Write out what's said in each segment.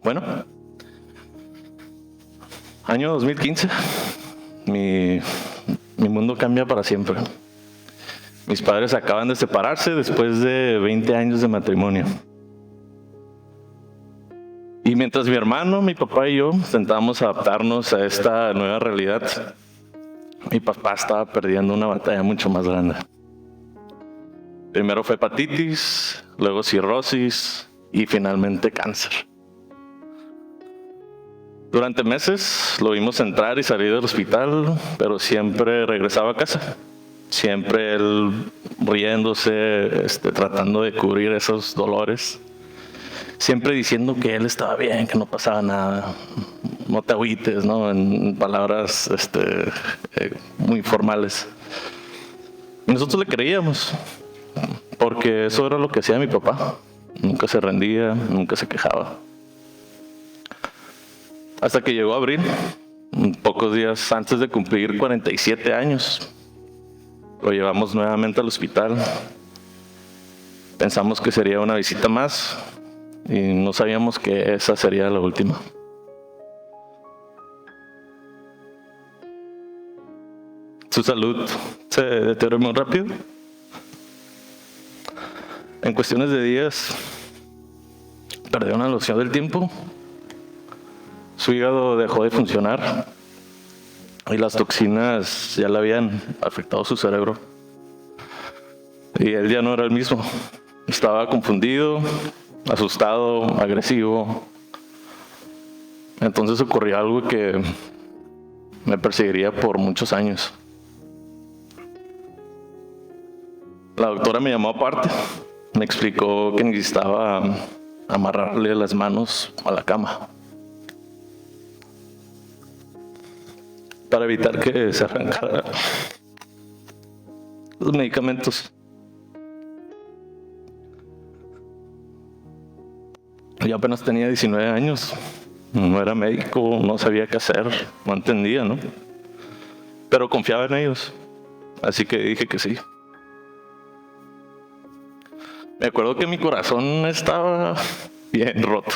Bueno, año 2015, mi mundo cambia para siempre. Mis padres acaban de separarse después de 20 años de matrimonio. Y mientras mi hermano, mi papá y yo intentábamos adaptarnos a esta nueva realidad, mi papá estaba perdiendo una batalla mucho más grande. Primero fue hepatitis, luego cirrosis y finalmente cáncer. Durante meses lo vimos entrar y salir del hospital, pero siempre regresaba a casa. Siempre él riéndose, tratando de cubrir esos dolores. Siempre diciendo que él estaba bien, que no pasaba nada. No te agüites, ¿no? En palabras muy formales. Y nosotros le creíamos, porque eso era lo que hacía mi papá. Nunca se rendía, nunca se quejaba. Hasta que llegó abril, pocos días antes de cumplir 47 años. Lo llevamos nuevamente al hospital. Pensamos que sería una visita más y no sabíamos que esa sería la última. Su salud se deterioró muy rápido. En cuestiones de días, perdió una noción del tiempo. Su hígado dejó de funcionar y las toxinas ya le habían afectado su cerebro. Y él ya no era el mismo. Estaba confundido, asustado, agresivo. Entonces ocurrió algo que me perseguiría por muchos años. La doctora me llamó aparte, me explicó que necesitaba amarrarle las manos a la cama para evitar que se arrancara los medicamentos. Yo apenas tenía 19 años, no era médico, no sabía qué hacer, no entendía, ¿no? Pero confiaba en ellos, así que dije que sí. Me acuerdo que mi corazón estaba bien roto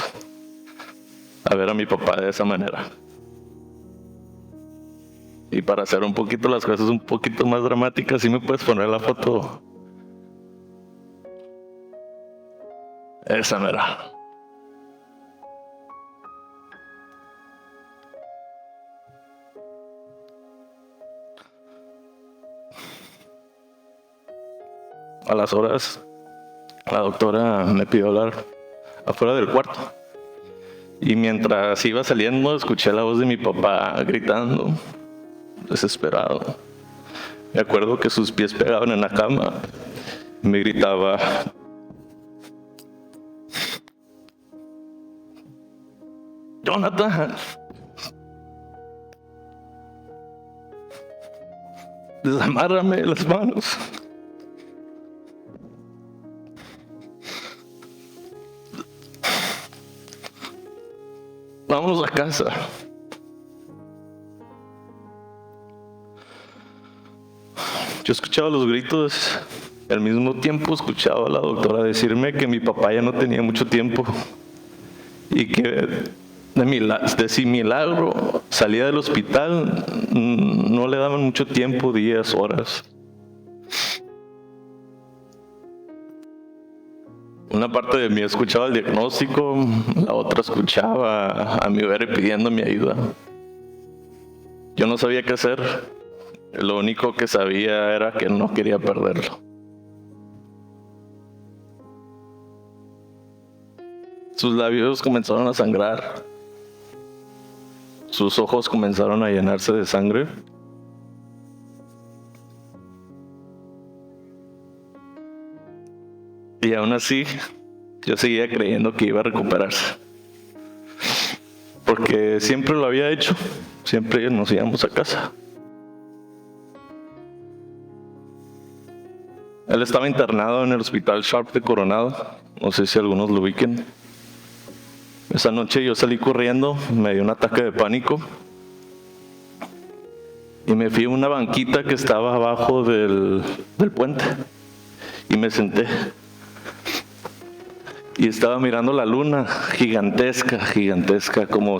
a ver a mi papá de esa manera. Y para hacer un poquito las cosas un poquito más dramáticas, ¿sí me puedes poner la foto? Esa mera. A las horas, la doctora me pidió hablar afuera del cuarto. Y mientras iba saliendo, escuché la voz de mi papá gritando, desesperado. Me acuerdo que sus pies pegaban en la cama. Me gritaba, Jonathan, desamárrame las manos. Vámonos a casa. Yo escuchaba los gritos, y al mismo tiempo escuchaba a la doctora decirme que mi papá ya no tenía mucho tiempo y que de si milagro salía del hospital no le daban mucho tiempo, días, horas. Una parte de mí escuchaba el diagnóstico, la otra escuchaba a mi bebé pidiendo mi ayuda. Yo no sabía qué hacer, lo único que sabía era que no quería perderlo. Sus labios comenzaron a sangrar, sus ojos comenzaron a llenarse de sangre. Y aún así, yo seguía creyendo que iba a recuperarse. Porque siempre lo había hecho, siempre nos íbamos a casa. Él estaba internado en el Hospital Sharp de Coronado, no sé si algunos lo ubiquen. Esa noche yo salí corriendo, me dio un ataque de pánico. Y me fui a una banquita que estaba abajo del puente. Y me senté. y estaba mirando la luna, gigantesca, gigantesca, como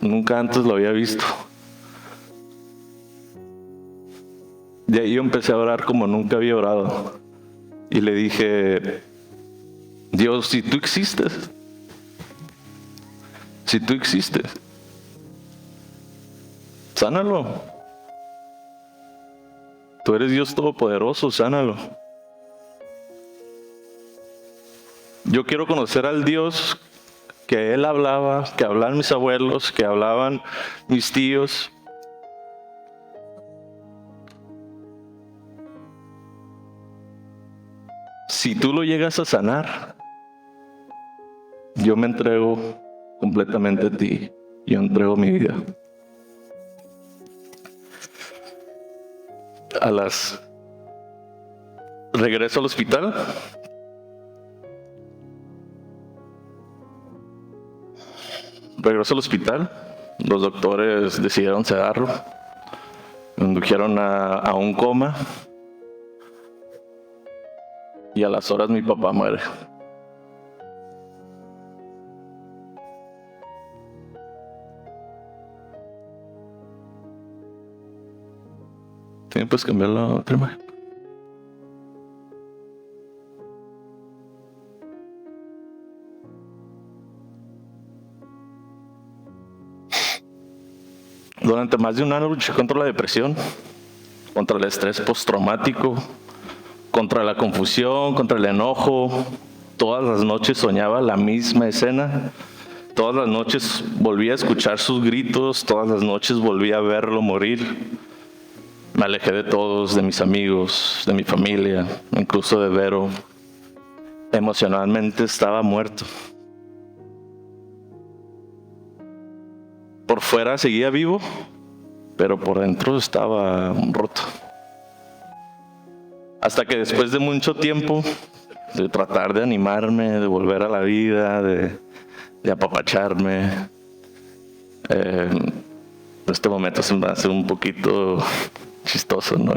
nunca antes lo había visto. De ahí yo empecé a orar como nunca había orado. Y le dije, Dios, si tú existes, sánalo. Tú eres Dios Todopoderoso, sánalo. Yo quiero conocer al Dios que Él hablaba, que hablaban mis abuelos, que hablaban mis tíos. Si tú lo llegas a sanar, yo me entrego completamente a ti. Yo entrego mi vida. Regreso al hospital. Los doctores decidieron sedarlo. Me indujeron a un coma. Y a las horas mi papá muere. ¿Sí? ¿Puedes cambiar la otra imagen? Durante más de un año luché contra la depresión, contra el estrés postraumático, contra la confusión, contra el enojo. Todas las noches soñaba la misma escena. Todas las noches volvía a escuchar sus gritos. Todas las noches volvía a verlo morir. Me alejé de todos, de mis amigos, de mi familia, incluso de Vero. Emocionalmente estaba muerto. Por fuera seguía vivo, pero por dentro estaba roto. Hasta que después de mucho tiempo de tratar de animarme, de volver a la vida, de apapacharme, en este momento se me hace un poquito chistoso, ¿no?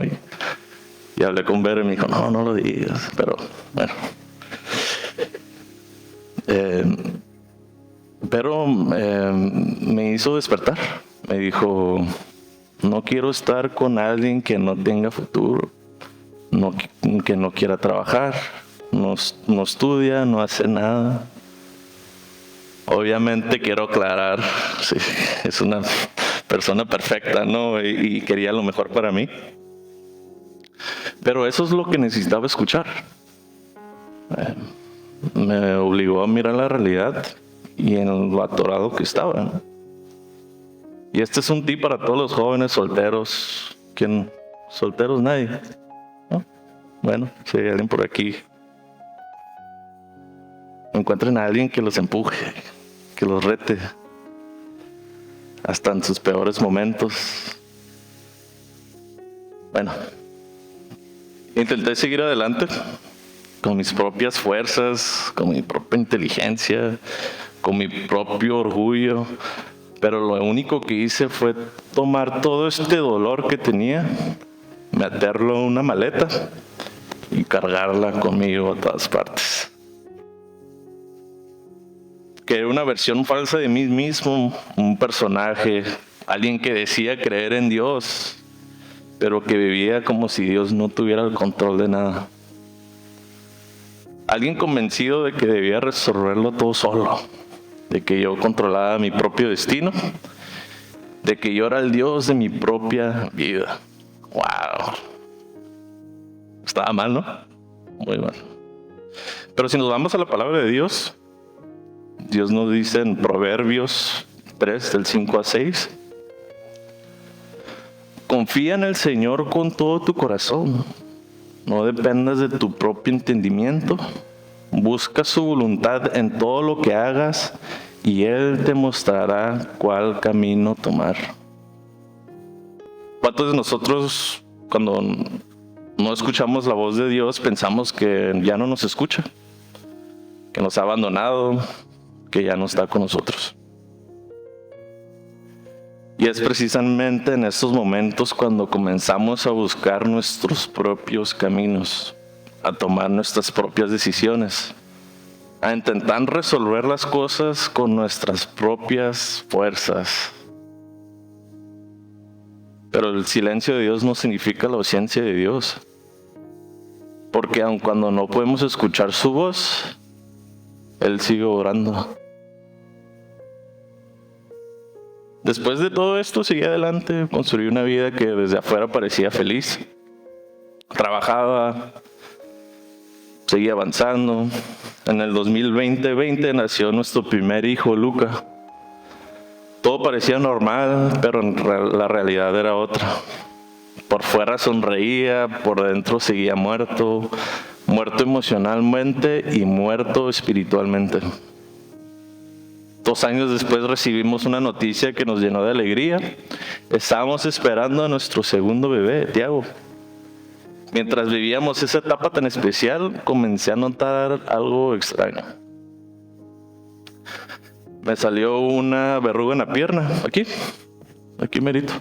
Y hablé con Vero y me dijo, no lo digas, pero bueno. Pero me hizo despertar. Me dijo, no quiero estar con alguien que no tenga futuro, que no quiera trabajar, no estudia, no hace nada. Obviamente quiero aclarar, sí, es una persona perfecta, ¿no? Y quería lo mejor para mí. Pero eso es lo que necesitaba escuchar. Me obligó a mirar la realidad y en lo atorado que estaba, ¿no? Y este es un tip para todos los jóvenes solteros. ¿Quién? ¿Solteros? Nadie, ¿no? Bueno, si hay alguien por aquí, encuentren a alguien que los empuje, que los rete, hasta en sus peores momentos. Bueno, intenté seguir adelante con mis propias fuerzas, con mi propia inteligencia, con mi propio orgullo, pero lo único que hice fue tomar todo este dolor que tenía, meterlo en una maleta y cargarla conmigo a todas partes. Que era una versión falsa de mí mismo, un personaje, alguien que decía creer en Dios, pero que vivía como si Dios no tuviera el control de nada. Alguien convencido de que debía resolverlo todo solo, de que yo controlaba mi propio destino, de que yo era el Dios de mi propia vida. ¡Wow! Estaba mal, ¿no? Muy mal. Pero si nos vamos a la palabra de Dios, Dios nos dice en Proverbios 3, del 5 a 6, confía en el Señor con todo tu corazón. No dependas de tu propio entendimiento. Busca su voluntad en todo lo que hagas y Él te mostrará cuál camino tomar. ¿Cuántos de nosotros, cuando no escuchamos la voz de Dios, pensamos que ya no nos escucha? Que nos ha abandonado, que ya no está con nosotros. Y es precisamente en estos momentos cuando comenzamos a buscar nuestros propios caminos, a tomar nuestras propias decisiones, a intentar resolver las cosas con nuestras propias fuerzas. Pero el silencio de Dios no significa la ausencia de Dios. Porque aun cuando no podemos escuchar su voz, Él sigue orando. Después de todo esto, seguí adelante, construí una vida que desde afuera parecía feliz. Trabajaba, seguía avanzando. En el 2020 nació nuestro primer hijo, Luca. Todo parecía normal, pero la realidad era otra. Por fuera sonreía, por dentro seguía muerto, muerto emocionalmente y muerto espiritualmente. 2 años después recibimos una noticia que nos llenó de alegría. Estábamos esperando a nuestro segundo bebé, Tiago. Mientras vivíamos esa etapa tan especial, comencé a notar algo extraño. Me salió una verruga en la pierna, aquí merito.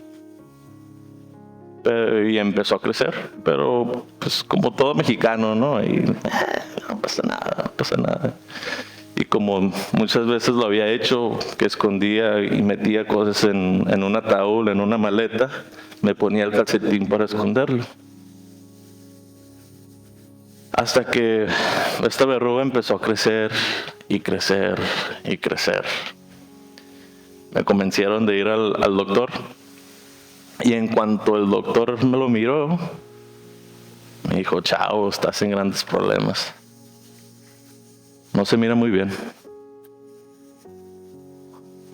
Y empezó a crecer, pero pues como todo mexicano, ¿no? Y no pasa nada. Y como muchas veces lo había hecho, que escondía y metía cosas en un ataúd, en una maleta, me ponía el calcetín para esconderlo. Hasta que esta verruga empezó a crecer y crecer y crecer. Me convencieron de ir al doctor. Y en cuanto el doctor me lo miró, me dijo: chao, estás en grandes problemas. No se mira muy bien.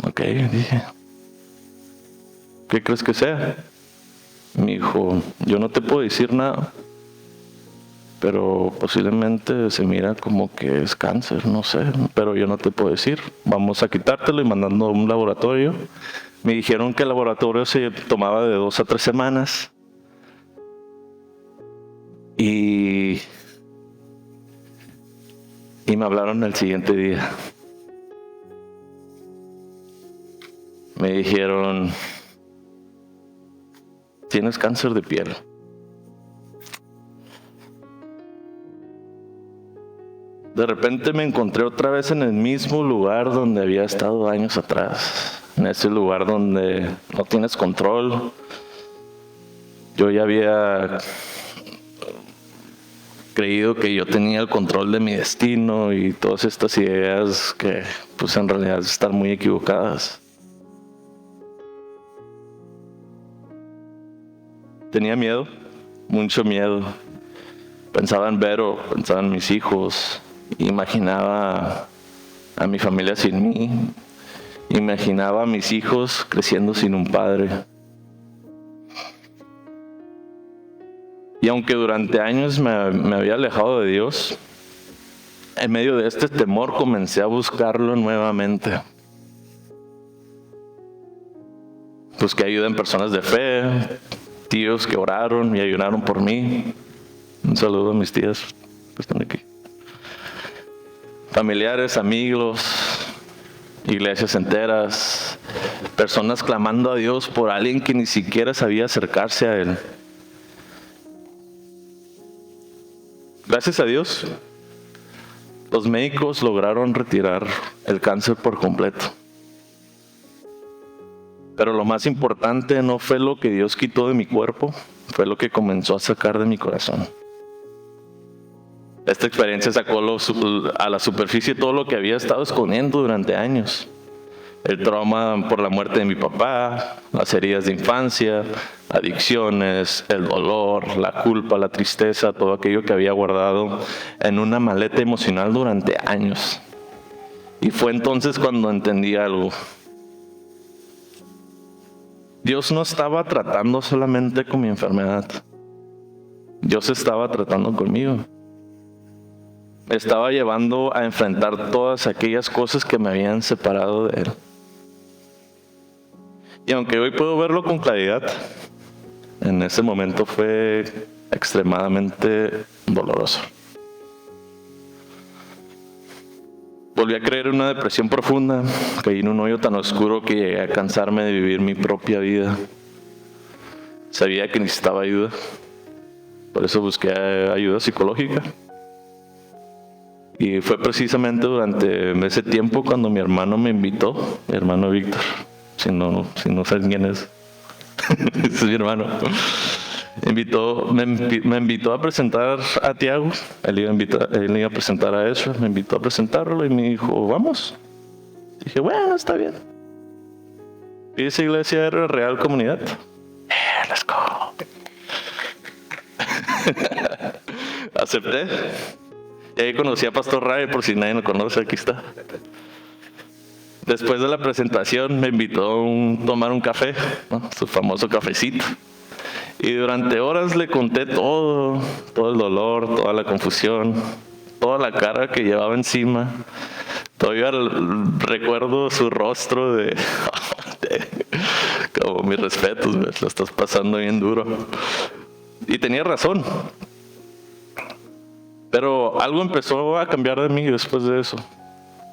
Ok, dije, ¿qué crees que sea? Me dijo: yo no te puedo decir nada, pero posiblemente se mira como que es cáncer, no sé, pero yo no te puedo decir. Vamos a quitártelo y mandando a un laboratorio. Me dijeron que el laboratorio se tomaba de 2 a 3 semanas. Y me hablaron el siguiente día. Me dijeron: tienes cáncer de piel. De repente me encontré otra vez en el mismo lugar donde había estado años atrás. En ese lugar donde no tienes control. Yo ya había creído que yo tenía el control de mi destino y todas estas ideas que pues en realidad están muy equivocadas. Tenía miedo, mucho miedo. Pensaba en Vero, pensaba en mis hijos, imaginaba a mi familia sin mí, imaginaba a mis hijos creciendo sin un padre. Y aunque durante años me había alejado de Dios, en medio de este temor comencé a buscarlo nuevamente. Busqué ayuda en personas de fe, tíos que oraron y ayunaron por mí. Un saludo a mis tías que están aquí. Familiares, amigos, iglesias enteras, personas clamando a Dios por alguien que ni siquiera sabía acercarse a Él. Gracias a Dios, los médicos lograron retirar el cáncer por completo. Pero lo más importante no fue lo que Dios quitó de mi cuerpo, fue lo que comenzó a sacar de mi corazón. Esta experiencia sacó a la superficie todo lo que había estado escondiendo durante años. El trauma por la muerte de mi papá, las heridas de infancia, adicciones, el dolor, la culpa, la tristeza, todo aquello que había guardado en una maleta emocional durante años. Y fue entonces cuando entendí algo. Dios no estaba tratando solamente con mi enfermedad. Dios estaba tratando conmigo. Me estaba llevando a enfrentar todas aquellas cosas que me habían separado de Él. Y aunque hoy puedo verlo con claridad, en ese momento fue extremadamente doloroso. Volví a caer en una depresión profunda, caí en un hoyo tan oscuro que llegué a cansarme de vivir mi propia vida. Sabía que necesitaba ayuda, por eso busqué ayuda psicológica. Y fue precisamente durante ese tiempo cuando mi hermano me invitó, mi hermano Víctor, si no saben quién es, ese es mi hermano. Me invitó a presentar a Tiago, él iba a presentar a Ezra, me invitó a presentarlo y me dijo, vamos. Dije, bueno, está bien. Y esa iglesia era Real Comunidad. Let's go. Acepté. Y ahí conocí a Pastor Ray, por si nadie lo conoce, aquí está. Después de la presentación me invitó a tomar un café, ¿no? Su famoso cafecito. Y durante horas le conté todo el dolor, toda la confusión, toda la cara que llevaba encima. Todavía recuerdo su rostro de como mis respetos, ¿ves? Lo estás pasando bien duro. Y tenía razón. Pero algo empezó a cambiar de mí después de eso.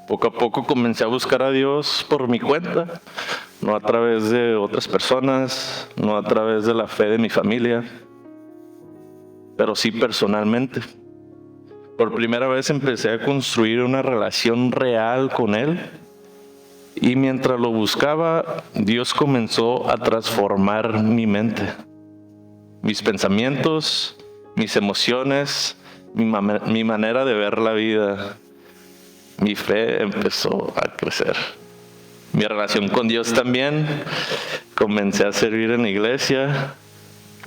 Poco a poco comencé a buscar a Dios por mi cuenta, no a través de otras personas, no a través de la fe de mi familia, pero sí personalmente. Por primera vez empecé a construir una relación real con Él, y mientras lo buscaba, Dios comenzó a transformar mi mente, mis pensamientos, mis emociones, mi manera de ver la vida. Mi fe empezó a crecer. Mi relación con Dios también. Comencé a servir en la iglesia.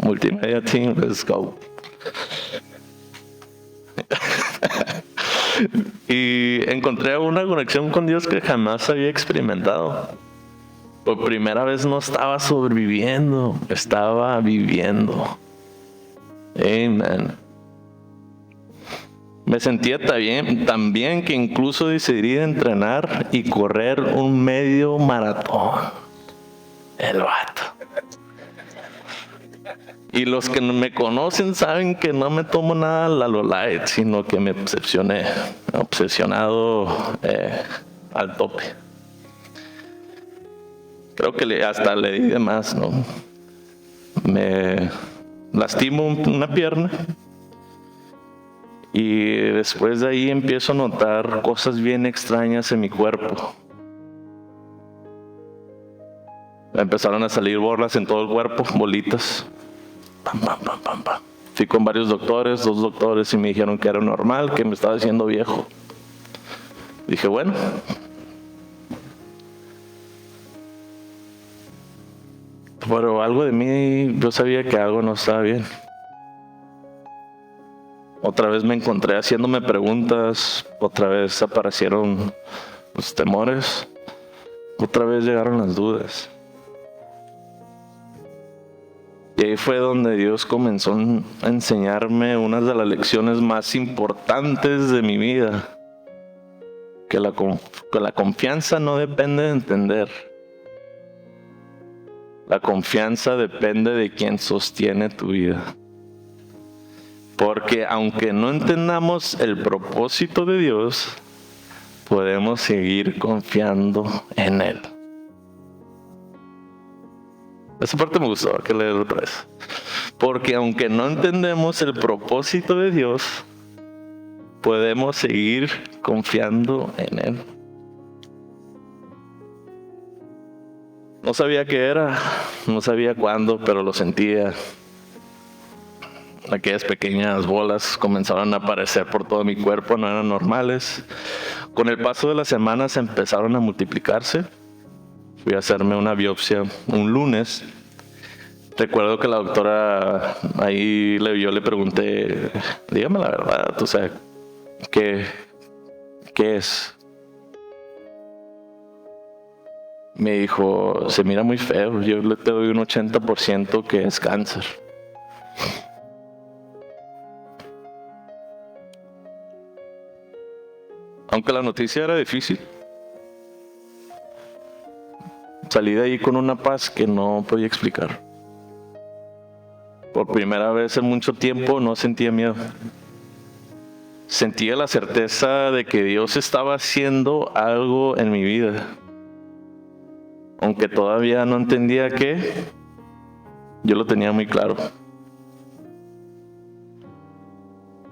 Multimedia Team, let's go. Y encontré una conexión con Dios que jamás había experimentado. Por primera vez no estaba sobreviviendo, estaba viviendo. Amen. Me sentía tan bien que incluso decidí entrenar y correr un medio maratón. El vato. Y los que me conocen saben que no me tomo nada a lo light, sino que me obsesionado al tope. Creo que hasta le di de más, ¿no? Me lastimo una pierna. Y después de ahí empiezo a notar cosas bien extrañas en mi cuerpo. Me empezaron a salir bolas en todo el cuerpo, bolitas. Pam, pam, pam, pam, pam. Fui con varios doctores, 2 doctores, y me dijeron que era normal, que me estaba haciendo viejo. Dije, bueno. Pero algo de mí, yo sabía que algo no estaba bien. Otra vez me encontré haciéndome preguntas, otra vez aparecieron los temores, otra vez llegaron las dudas. Y ahí fue donde Dios comenzó a enseñarme una de las lecciones más importantes de mi vida. Que la confianza no depende de entender. La confianza depende de quien sostiene tu vida. Porque aunque no entendamos el propósito de Dios, podemos seguir confiando en Él. Esa parte me gustó, hay que leerlo otra vez. Porque aunque no entendemos el propósito de Dios, podemos seguir confiando en Él. No sabía qué era, no sabía cuándo, pero lo sentía. Aquellas pequeñas bolas comenzaron a aparecer por todo mi cuerpo, no eran normales. Con el paso de las semanas empezaron a multiplicarse. Fui a hacerme una biopsia un lunes. Recuerdo que la doctora ahí yo le pregunté, dígame la verdad, o sea, ¿qué es? Me dijo, se mira muy feo, yo le te doy un 80% que es cáncer. Aunque la noticia era difícil, salí de ahí con una paz que no podía explicar. Por primera vez en mucho tiempo no sentía miedo. Sentía la certeza de que Dios estaba haciendo algo en mi vida. Aunque todavía no entendía qué, yo lo tenía muy claro.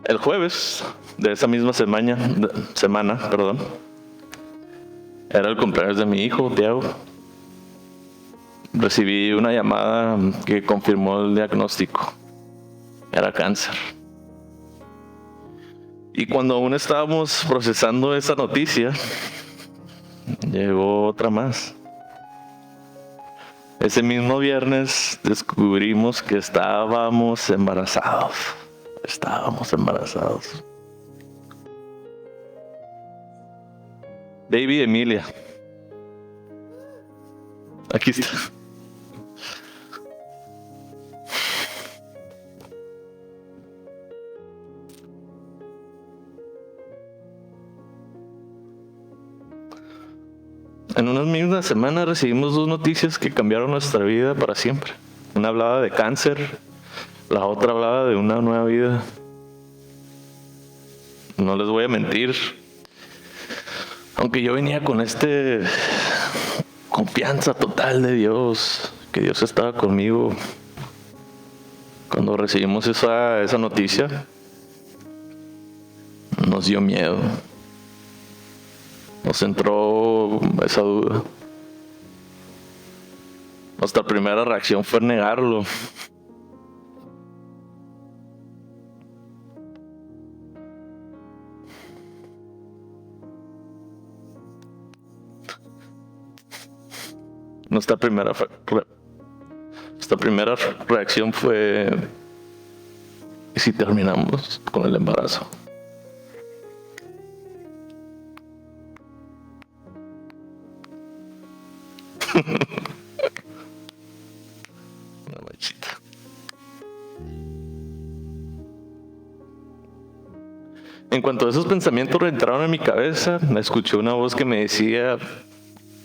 El jueves de esa misma semana, era el cumpleaños de mi hijo, Tiago. Recibí una llamada que confirmó el diagnóstico. Era cáncer. Y cuando aún estábamos procesando esa noticia, llegó otra más. Ese mismo viernes descubrimos que estábamos embarazados. Baby Emilia. Aquí está. En una misma semana recibimos 2 noticias que cambiaron nuestra vida para siempre. Una hablaba de cáncer, la otra hablaba de una nueva vida. No les voy a mentir, aunque yo venía con confianza total de Dios, que Dios estaba conmigo. Cuando recibimos esa noticia, nos dio miedo. Nos entró esa duda. Nuestra primera reacción fue negarlo. Nuestra primera reacción fue: ¿y si terminamos con el embarazo? Una manchita. En cuanto esos pensamientos entraron en mi cabeza, me escuché una voz que me decía: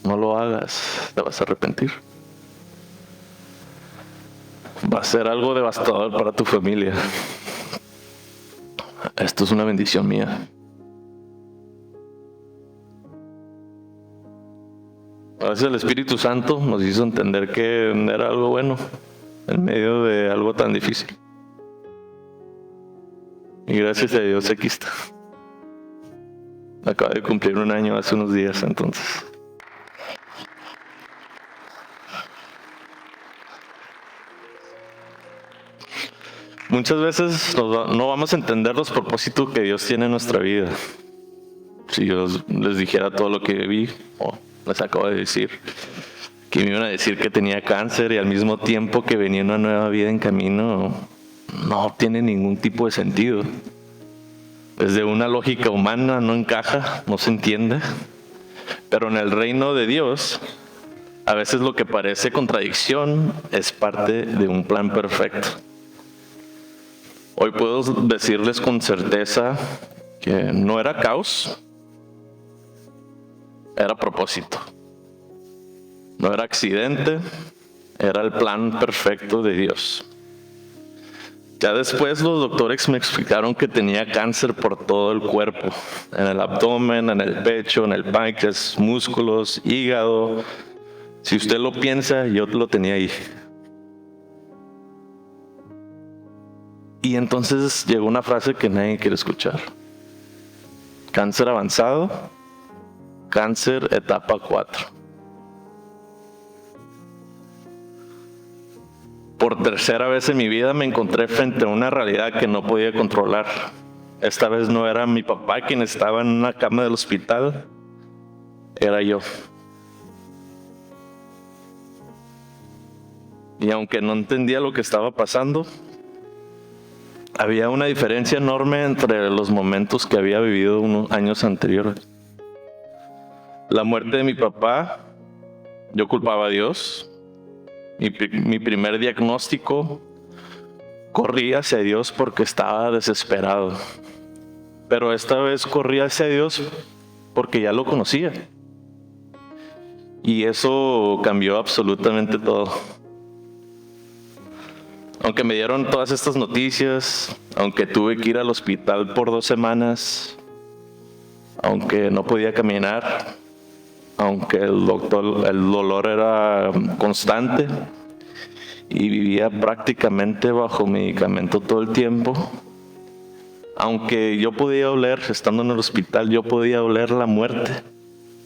no lo hagas, te vas a arrepentir. Va a ser algo devastador para tu familia. Esto es una bendición mía. A veces el Espíritu Santo nos hizo entender que era algo bueno en medio de algo tan difícil. Y gracias a Dios aquí está. Acaba de cumplir 1 año hace unos días, entonces. Muchas veces no vamos a entender los propósitos que Dios tiene en nuestra vida. Si yo les dijera todo lo que vi, les acabo de decir, que me iban a decir que tenía cáncer y al mismo tiempo que venía una nueva vida en camino, no tiene ningún tipo de sentido. Desde una lógica humana no encaja, no se entiende. Pero en el reino de Dios, a veces lo que parece contradicción es parte de un plan perfecto. Hoy puedo decirles con certeza que no era caos, era propósito. No era accidente, era el plan perfecto de Dios. Ya después los doctores me explicaron que tenía cáncer por todo el cuerpo, en el abdomen, en el pecho, en el páncreas, músculos, hígado. Si usted lo piensa, yo lo tenía ahí. Y entonces llegó una frase que nadie quiere escuchar. Cáncer avanzado, cáncer etapa 4. Por tercera vez en mi vida me encontré frente a una realidad que no podía controlar. Esta vez no era mi papá quien estaba en una cama del hospital, era yo. Y aunque no entendía lo que estaba pasando, había una diferencia enorme entre los momentos que había vivido unos años anteriores. La muerte de mi papá, yo culpaba a Dios. Mi primer diagnóstico, corrí hacia Dios porque estaba desesperado. Pero esta vez corrí hacia Dios porque ya lo conocía. Y eso cambió absolutamente todo. Aunque me dieron todas estas noticias, aunque tuve que ir al hospital por 2 semanas, aunque no podía caminar, aunque el dolor era constante y vivía prácticamente bajo medicamento todo el tiempo, Aunque yo podía oler, estando en el hospital, yo podía oler la muerte.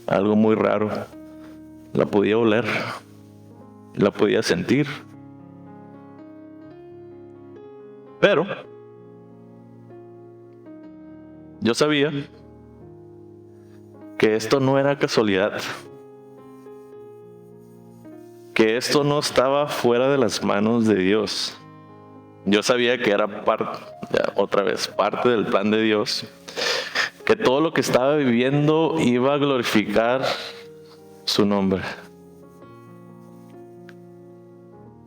Algo muy raro. La podía oler. La podía sentir. Pero yo sabía que esto no era casualidad. Que esto no estaba fuera de las manos de Dios. Yo sabía que era parte del plan de Dios, que todo lo que estaba viviendo iba a glorificar su nombre.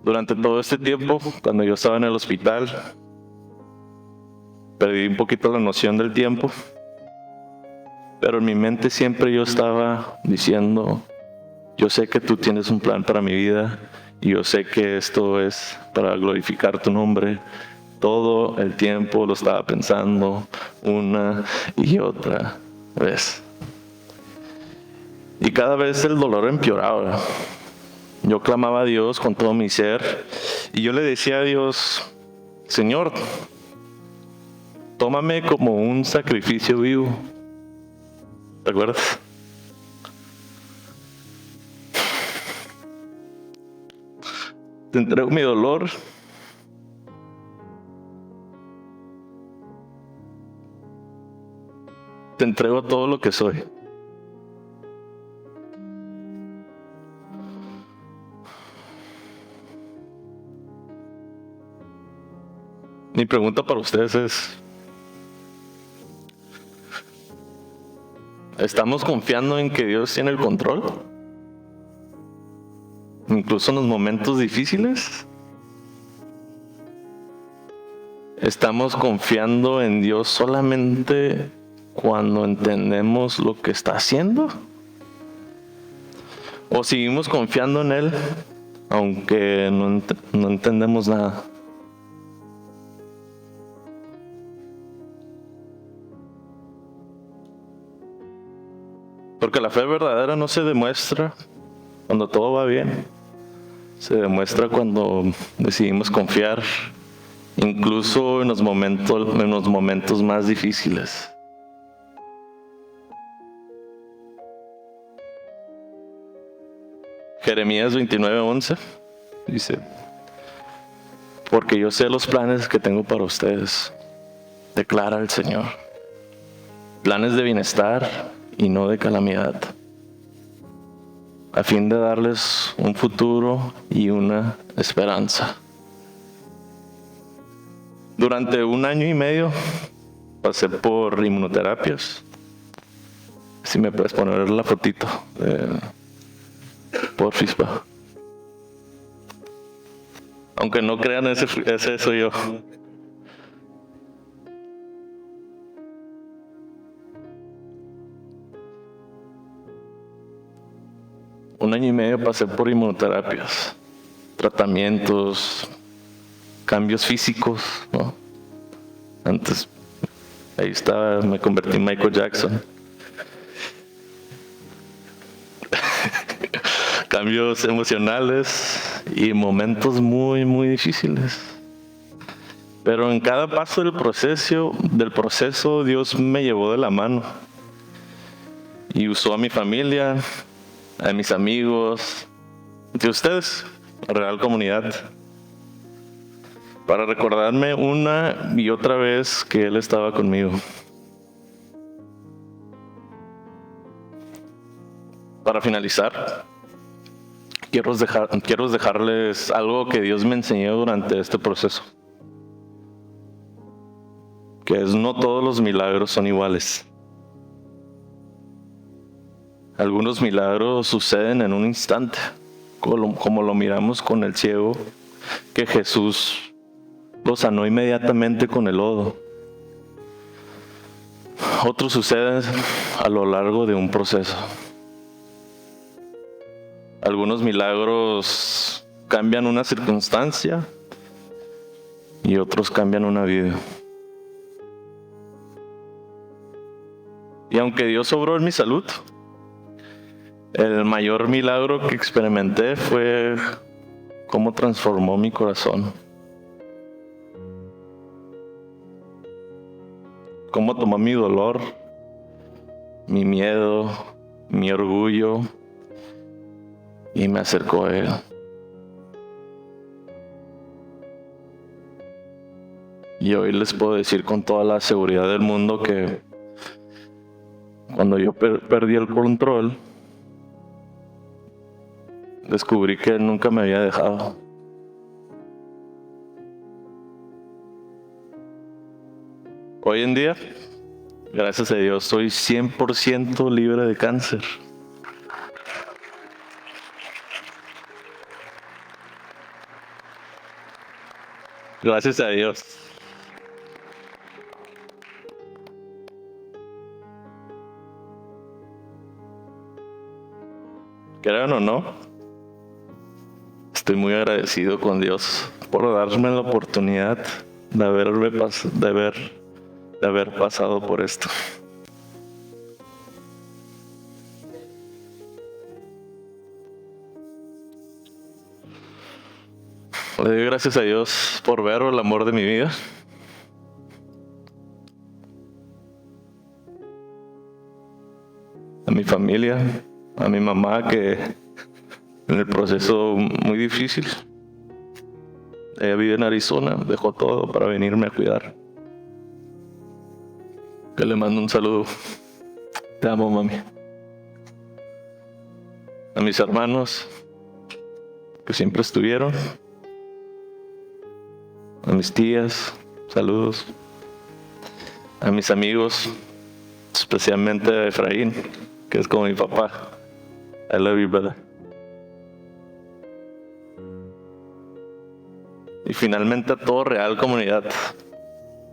Durante todo este tiempo, cuando yo estaba en el hospital, perdí un poquito la noción del tiempo, pero en mi mente siempre yo estaba diciendo, yo sé que tú tienes un plan para mi vida, y yo sé que esto es para glorificar tu nombre. Todo el tiempo lo estaba pensando una y otra vez. Y cada vez el dolor empeoraba. Yo clamaba a Dios con todo mi ser y yo le decía a Dios, Señor, tómame como un sacrificio vivo. ¿Te acuerdas? Te entrego mi dolor. Te entrego todo lo que soy. Mi pregunta para ustedes es, ¿estamos confiando en que Dios tiene el control? Incluso en los momentos difíciles. ¿Estamos confiando en Dios solamente cuando entendemos lo que está haciendo? ¿O seguimos confiando en Él aunque no entendemos nada? Porque la fe verdadera no se demuestra cuando todo va bien. Se demuestra cuando decidimos confiar, incluso en los momentos más difíciles. Jeremías 29:11 dice, porque yo sé los planes que tengo para ustedes, declara el Señor. Planes de bienestar y no de calamidad, a fin de darles un futuro y una esperanza. Durante 1 año y medio pasé por inmunoterapias. Si me puedes poner la fotito, porfis, pa. Aunque no crean, ese soy yo. Un año y medio pasé por inmunoterapias, tratamientos, cambios físicos, ¿no? Antes, ahí estaba, me convertí en Michael Jackson. Cambios emocionales y momentos muy, muy difíciles. Pero en cada paso del proceso, Dios me llevó de la mano y usó a mi familia, a mis amigos, de ustedes, la Real Comunidad, para recordarme una y otra vez que Él estaba conmigo. Para finalizar, quiero dejarles algo que Dios me enseñó durante este proceso, que es: no todos los milagros son iguales. Algunos milagros suceden en un instante, como lo miramos con el ciego, que Jesús lo sanó inmediatamente con el lodo. Otros suceden a lo largo de un proceso. Algunos milagros cambian una circunstancia y otros cambian una vida. Y aunque Dios obró en mi salud, el mayor milagro que experimenté fue cómo transformó mi corazón. cómo tomó mi dolor, mi miedo, mi orgullo y me acercó a Él. Y hoy les puedo decir con toda la seguridad del mundo que cuando yo perdí el control, descubrí que Él nunca me había dejado. Hoy en día, gracias a Dios, soy 100% libre de cáncer. Gracias a Dios. Crean o no, estoy muy agradecido con Dios por darme la oportunidad de haber pasado por esto. Le doy gracias a Dios por ver el amor de mi vida. A mi familia, a mi mamá, que en el proceso muy difícil, ella vive en Arizona, dejó todo para venirme a cuidar. Que le mando un saludo. Te amo, mami. A mis hermanos, que siempre estuvieron. A mis tías, saludos. A mis amigos, especialmente a Efraín, que es como mi papá. I love you, brother. Y finalmente a todo Real Comunidad,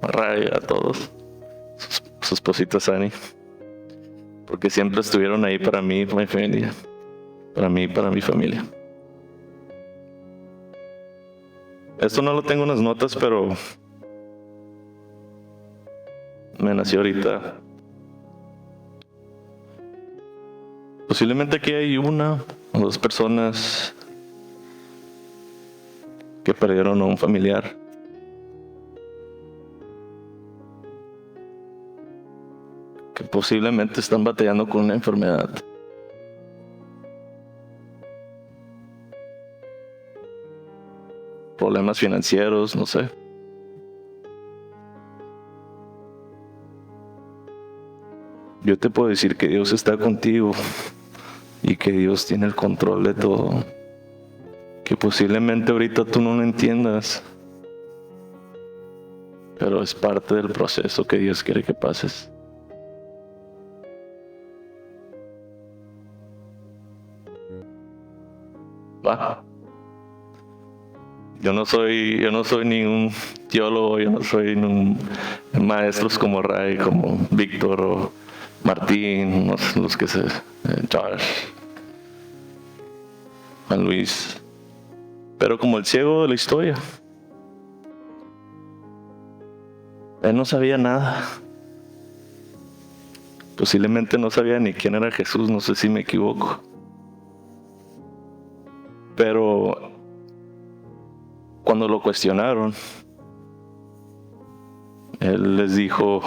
a Ray, a todos, su esposita Sani, porque siempre estuvieron ahí para mí y para mi familia, para mí y para mi familia. Esto no lo tengo en las notas, pero me nació ahorita. Posiblemente aquí hay una o dos personas que perdieron a un familiar. Que posiblemente están batallando con una enfermedad. Problemas financieros, no sé. Yo te puedo decir que Dios está contigo y que Dios tiene el control de todo. Que posiblemente ahorita tú no lo entiendas, pero es parte del proceso que Dios quiere que pases. Va. Yo no soy ni un teólogo, yo no soy un maestros como Ray, como Víctor o Martín, los que se Josh, Juan Luis, pero como el ciego de la historia. Él no sabía nada. Posiblemente no sabía ni quién era Jesús, no sé si me equivoco. Pero cuando lo cuestionaron, Él les dijo,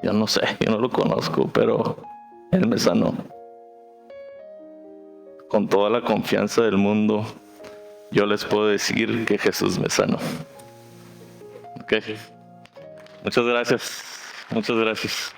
yo no sé, yo no lo conozco, pero Él me sanó. Con toda la confianza del mundo, yo les puedo decir que Jesús me sanó. ¿Ok? Muchas gracias. Muchas gracias.